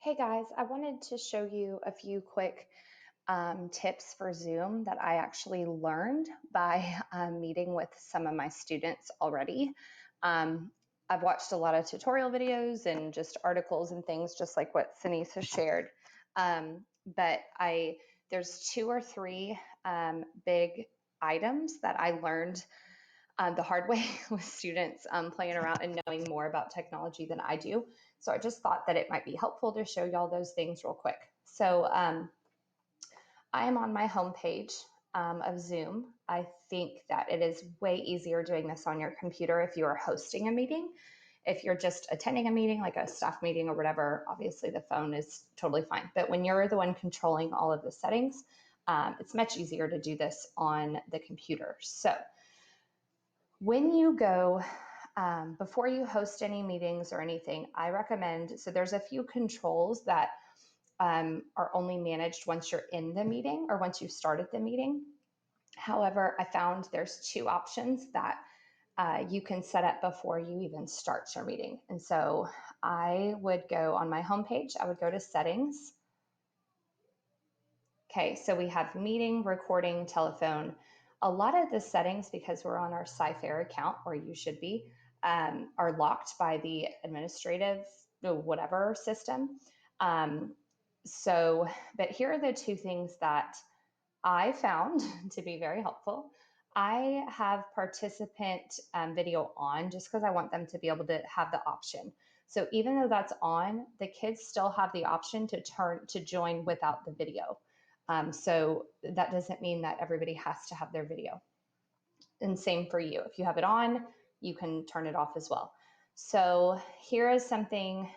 Hey guys, I wanted to show you a few quick tips for Zoom that I actually learned by meeting with some of my students already. I've watched a lot of tutorial videos and just articles and things just like what Denise has shared. But there's two or three big items that I learned the hard way with students playing around and knowing more about technology than I do. So I just thought that it might be helpful to show y'all those things real quick. So I am on my homepage of Zoom. I think that it is way easier doing this on your computer if you are hosting a meeting. If you're just attending a meeting, like a staff meeting or whatever, obviously the phone is totally fine. But when you're the one controlling all of the settings, it's much easier to do this on the computer. So when you go, before you host any meetings or anything, I recommend, so there's a few controls that are only managed once you're in the meeting or once you've started the meeting. However, I found there's two options that you can set up before you even start your meeting. And so I would go on my homepage, I would go to settings. Okay, so we have meeting, recording, telephone. A lot of the settings, because we're on our Sci-Fair account, or you should be, are locked by the administrative whatever system. But here are the two things that I found to be very helpful. I have participant video on just because I want them to be able to have the option. So even though that's on, the kids still have the option to join without the video. So that doesn't mean that everybody has to have their video. And same for you. If you have it on, you can turn it off as well. So here is something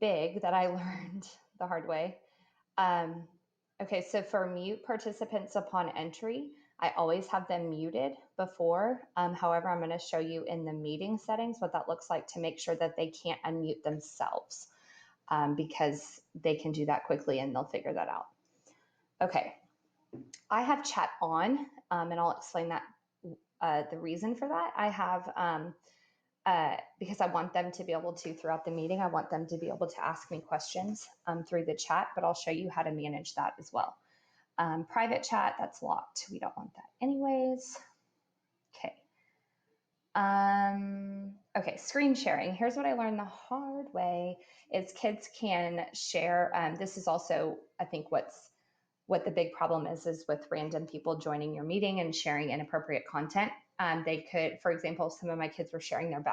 big that I learned the hard way. Okay, so for mute participants upon entry, I always have them muted before. However, I'm going to show you in the meeting settings what that looks like to make sure that they can't unmute themselves. Because they can do that quickly and they'll figure that out. Okay, I have chat on, and I'll explain that the reason for that. I have, because I want them to be able to, throughout the meeting, I want them to be able to ask me questions through the chat, but I'll show you how to manage that as well. Private chat, that's locked. We don't want that anyways. Okay. Okay, screen sharing. Here's what I learned the hard way is kids can share. This is also, I think, what the big problem is with random people joining your meeting and sharing inappropriate content. They could, for example, some of my kids were sharing their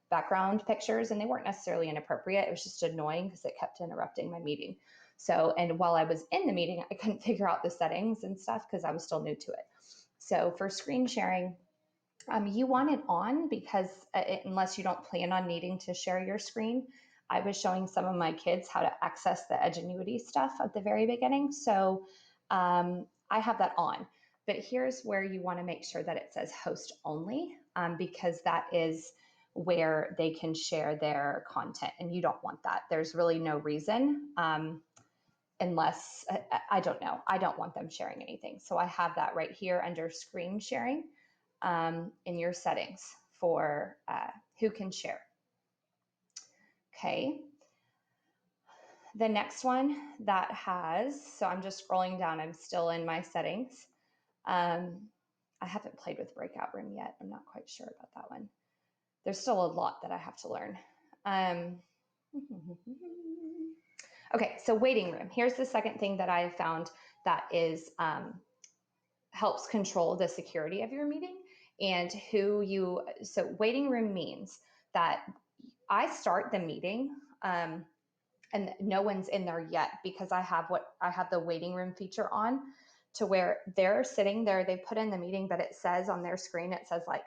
background pictures and they weren't necessarily inappropriate. It was just annoying because it kept interrupting my meeting. So, and while I was in the meeting, I couldn't figure out the settings and stuff because I was still new to it. So for screen sharing, you want it on because unless you don't plan on needing to share your screen, I was showing some of my kids how to access the Edgenuity stuff at the very beginning. So I have that on. But here's where you want to make sure that it says host only because that is where they can share their content. And you don't want that. There's really no reason unless, I don't know. I don't want them sharing anything. So I have that right here under screen sharing. In your settings for who can share. Okay. The next one that has, so I'm just scrolling down. I'm still in my settings. I haven't played with breakout room yet. I'm not quite sure about that one. There's still a lot that I have to learn. Okay, so waiting room. Here's the second thing that I have found that is helps control the security of your meeting and so waiting room means that I start the meeting and no one's in there yet because I have the waiting room feature on to where they're sitting there. They put in the meeting, but it says on their screen, it says like,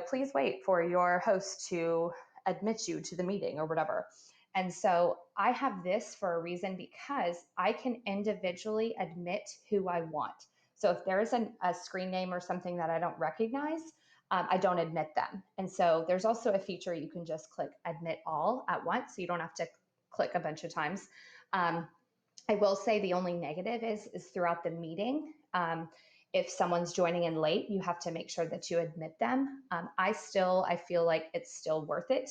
please wait for your host to admit you to the meeting or whatever. And so I have this for a reason because I can individually admit who I want. So if there is a screen name or something that I don't recognize, I don't admit them. And so there's also a feature you can just click admit all at once. So you don't have to click a bunch of times. I will say the only negative is throughout the meeting. If someone's joining in late, you have to make sure that you admit them. I feel like it's still worth it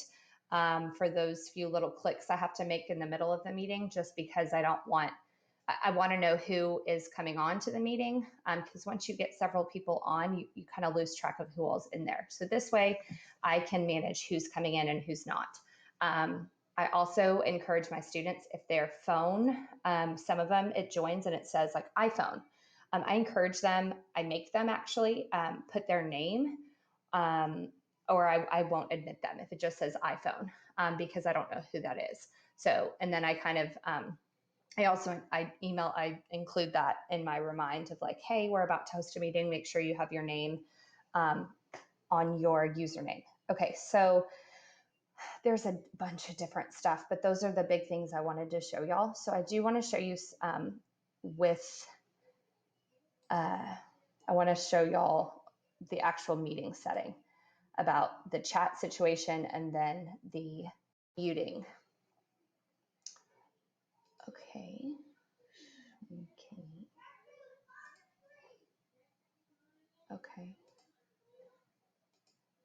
for those few little clicks I have to make in the middle of the meeting, just because I want to know who is coming on to the meeting, because once you get several people on, you kind of lose track of who all's in there. So this way I can manage who's coming in and who's not. I also encourage my students, if their phone, some of them, it joins and it says like iPhone. I encourage them, I make them actually put their name, or I won't admit them if it just says iPhone, because I don't know who that is. So, and then I kind of, I include that in my remind of like, hey, we're about to host a meeting. Make sure you have your name on your username. Okay, so there's a bunch of different stuff, but those are the big things I wanted to show y'all. So I do want to show you I want to show y'all the actual meeting setting about the chat situation and then the muting. Okay. Okay.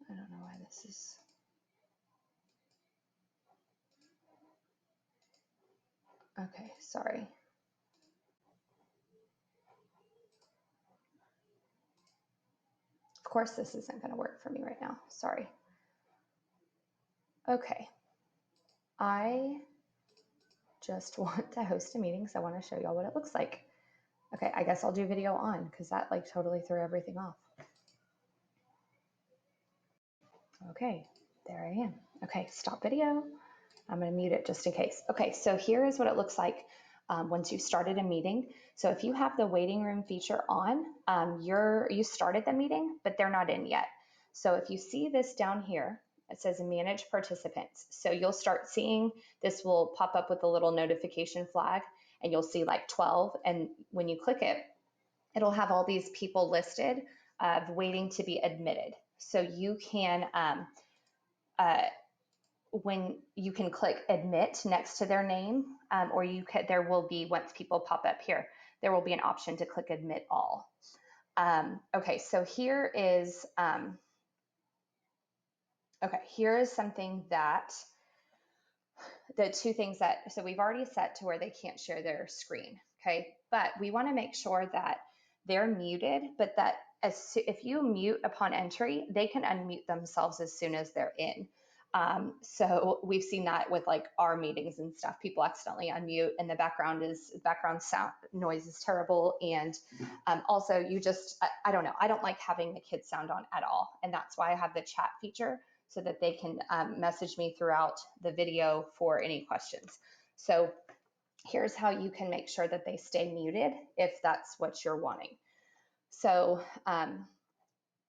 I don't know why this is. Okay, sorry. Of course, this isn't going to work for me right now. Sorry. Okay. I just want to host a meeting, so I want to show y'all what it looks like. Okay, I guess I'll do video on because that like totally threw everything off. Okay, there I am. Okay, stop video. I'm going to mute it just in case. Okay, so here is what it looks like once you started a meeting. So if you have the waiting room feature on, you started the meeting, but they're not in yet. So if you see this down here, it says manage participants. So you'll start seeing this will pop up with a little notification flag, and you'll see like 12. And when you click it, it'll have all these people listed of waiting to be admitted. So you can when you can click admit next to their name, or there will be, once people pop up here, there will be an option to click admit all. Okay, so here is something that the two things that, so we've already set to where they can't share their screen, okay? But we want to make sure that they're muted, but that if you mute upon entry, they can unmute themselves as soon as they're in. So we've seen that with like our meetings and stuff. People accidentally unmute, and the background sound noise is terrible. And also, I don't know. I don't like having the kids sound on at all, and that's why I have the chat feature so that they can message me throughout the video for any questions. So here's how you can make sure that they stay muted if that's what you're wanting. So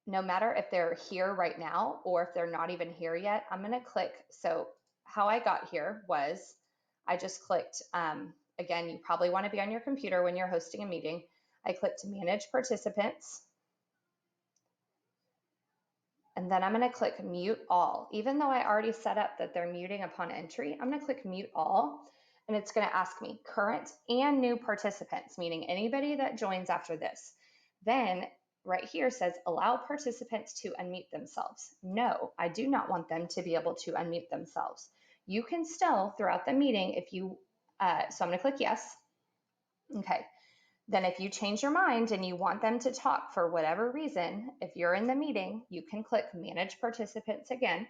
no matter if they're here right now or if they're not even here yet, I'm going to click. So how I got here was I just clicked, again, you probably want to be on your computer when you're hosting a meeting. I clicked manage participants. And then I'm going to click mute all. Even though I already set up that they're muting upon entry, I'm going to click mute all. And it's going to ask me current and new participants, meaning anybody that joins after this. Then right here says allow participants to unmute themselves. No, I do not want them to be able to unmute themselves. You can still throughout the meeting if you, so I'm going to click yes. Okay. Then if you change your mind and you want them to talk for whatever reason, if you're in the meeting, you can click manage participants again,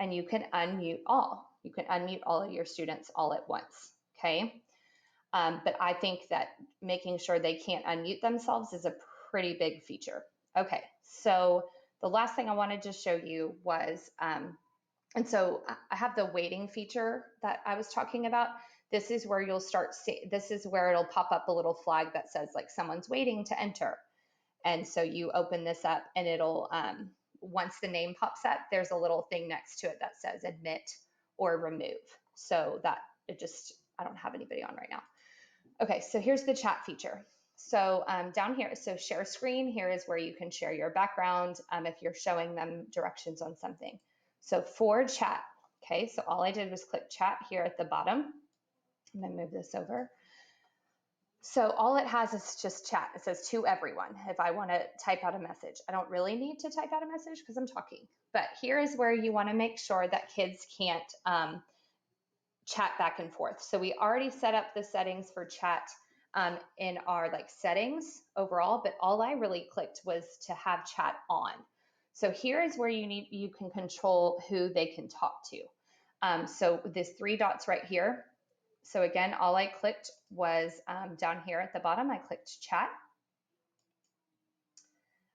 and you can unmute all. You can unmute all of your students all at once, okay? But I think that making sure they can't unmute themselves is a pretty big feature. Okay, so the last thing I wanted to show you was, and so I have the waiting feature that I was talking about. This is where you'll start this is where it'll pop up a little flag that says like someone's waiting to enter. And so you open this up and it'll, once the name pops up, there's a little thing next to it that says admit or remove. So that I don't have anybody on right now. Okay, so here's the chat feature. So down here, so share screen, here is where you can share your background if you're showing them directions on something. So for chat, okay, so all I did was click chat here at the bottom. I'm gonna move this over. So all it has is just chat. It says to everyone. If I want to type out a message, I don't really need to type out a message because I'm talking. But here is where you want to make sure that kids can't chat back and forth. So we already set up the settings for chat in our settings overall, but all I really clicked was to have chat on. So here is where you can control who they can talk to. So this 3 dots right here. So again, all I clicked was down here at the bottom, I clicked chat.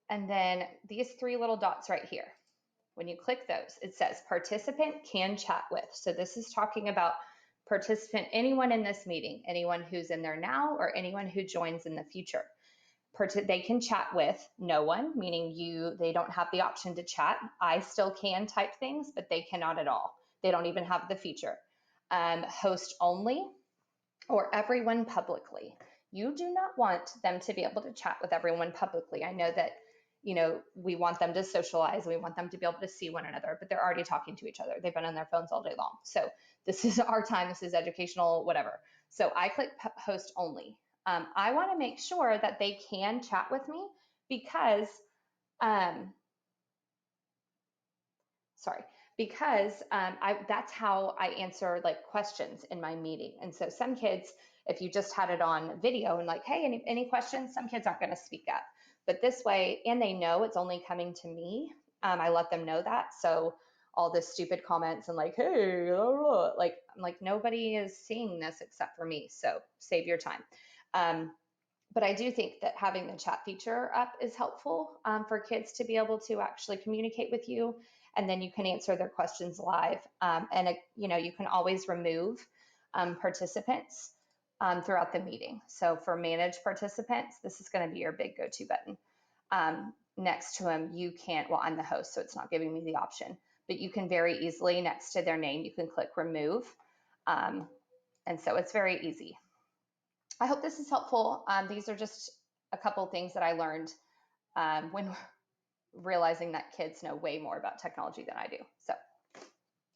And then these 3 little dots right here, when you click those, it says participant can chat with. So this is talking about participant, anyone in this meeting, anyone who's in there now or anyone who joins in the future. They can chat with no one, meaning they don't have the option to chat. I still can type things, but they cannot at all. They don't even have the feature. Host only or everyone publicly. You do not want them to be able to chat with everyone publicly. I know that we want them to socialize. We want them to be able to see one another, but they're already talking to each other. They've been on their phones all day long. So this is our time. This is educational, whatever. So I click host only. I want to make sure that they can chat with me because, that's how I answer questions in my meeting. And so some kids, if you just had it on video and hey, any questions, some kids aren't going to speak up. But this way, and they know it's only coming to me. I let them know that. So all the stupid comments and hey, I'm nobody is seeing this except for me. So save your time. But I do think that having the chat feature up is helpful for kids to be able to actually communicate with you. And then you can answer their questions live. You can always remove participants throughout the meeting. So for manage participants, this is going to be your big go-to button. Next to them, you can't, well, I'm the host, so it's not giving me the option, but you can very easily, next to their name, you can click remove. And so it's very easy. I hope this is helpful. These are just a couple things that I learned when realizing that kids know way more about technology than I do. So